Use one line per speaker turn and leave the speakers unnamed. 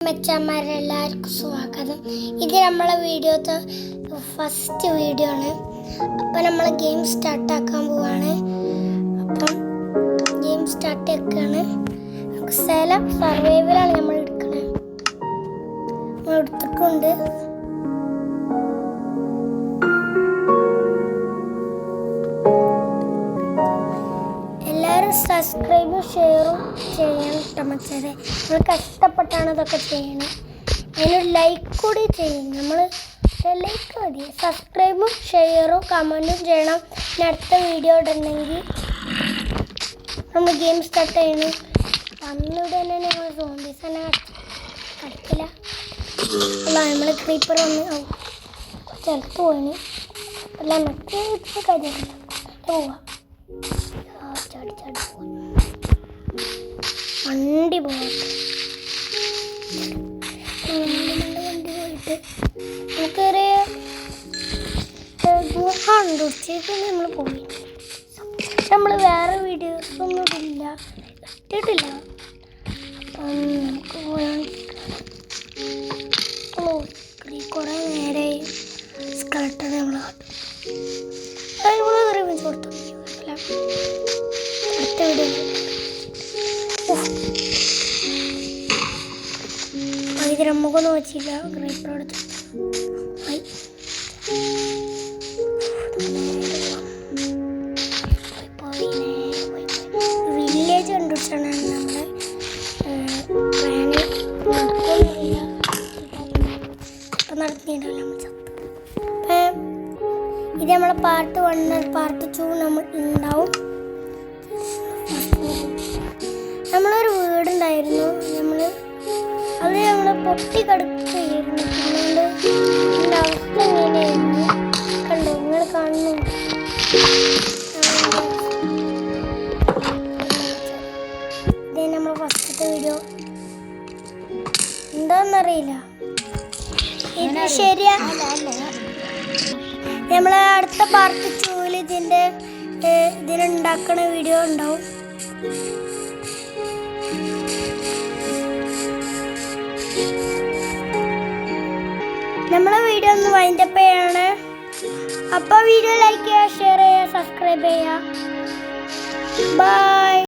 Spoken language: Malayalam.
മച്ചന്മാരെല്ലാവർക്കും സ്വാഗതം. ഇത് നമ്മളെ വീഡിയോത്തെ ഫസ്റ്റ് വീഡിയോ ആണ്. അപ്പം നമ്മൾ ഗെയിം സ്റ്റാർട്ടാക്കാൻ പോവാണ്. അപ്പം ഗെയിം സ്റ്റാർട്ട് ആക്കുകയാണ്. സ്ഥലം സർവൈവലാണ് നമ്മൾ എടുക്കുന്നത്. നമ്മൾ എടുത്തിട്ടുണ്ട്. എല്ലാവരും സബ്സ്ക്രൈബും ഷെയറും ചെയ്യണം കേട്ടോ മച്ചരെ. നമ്മൾ കഷ്ടപ്പെട്ടാണ് ഇതൊക്കെ ചെയ്യണത്. അതിനൊരു ലൈക്ക് കൂടി ചെയ്യും. നമ്മൾ ലൈക്ക് മതി. സബ്സ്ക്രൈബും ഷെയറും കമൻറ്റും ചെയ്യണം. പിന്നെ അടുത്ത വീഡിയോ ഇടണമെങ്കിൽ നമ്മൾ ഗെയിം സ്റ്റാർട്ട് ചെയ്യണം. അന്നിവിടെ തന്നെ ഞങ്ങൾ സോംബീസ് തന്നെ കളിക്കില്ല. അല്ല നമ്മൾ ക്രീപ്പർ വന്ന് ചിലത്ത് പോയിന്. അല്ല മറ്റേ കാര്യമില്ല. പോവാം. ചാടി ചാടി വണ്ടി പോകട്ടെ. വണ്ടി പോയിട്ട് നമുക്കൊരു ഉച്ചയ്ക്ക് നമ്മൾ പോയി. നമ്മൾ വേറെ വീഡിയോസൊന്നും ഇട്ടിട്ടില്ല. അപ്പം നമുക്ക് പോയാൽ കുറേ നേരെ സ്കൾട്ടർ നമ്മൾ കൊടുത്തു. അടുത്ത വീഡിയോ ഇത് നമുക്കൊന്നും വെച്ചില്ല. ഗ്രേപ്പറോട് വില്ലേജ് കണ്ടുപിടിച്ചാണ് നമ്മള് ഇപ്പം നടത്തിയിട്ടല്ല. ഇത് നമ്മളെ പാർട്ട് 1 പാർട്ട് 2 നമ്മൾ ഉണ്ടാവും. നമ്മളൊരു വീടുണ്ടായിരുന്നു. അത് നമ്മൾ പൊട്ടി കിടക്കുകയായിരുന്നു. പിന്നീട് ഇതിൻ്റെ അവസ്ഥ എങ്ങനെയായിരുന്നു കണ്ടോ? നിങ്ങൾ കാണുന്നു. ഇതേ നമ്മൾ ഫസ്റ്റത്തെ വീഡിയോ. എന്താണെന്നറിയില്ല. ഇത് ശരിയാ. നമ്മൾ അടുത്ത പാർട്ട് 2 ഇതിനുണ്ടാക്കുന്ന വീഡിയോ ഉണ്ടാവും. നമ്മളെ വീഡിയോ ഒന്ന് വൈൻഡപ്പ് ചെയ്യാണ്. അപ്പോൾ വീഡിയോ ലൈക്ക് ചെയ്യുക, ഷെയർ ചെയ്യുക, സബ്സ്ക്രൈബ് ചെയ്യുക. ബൈ.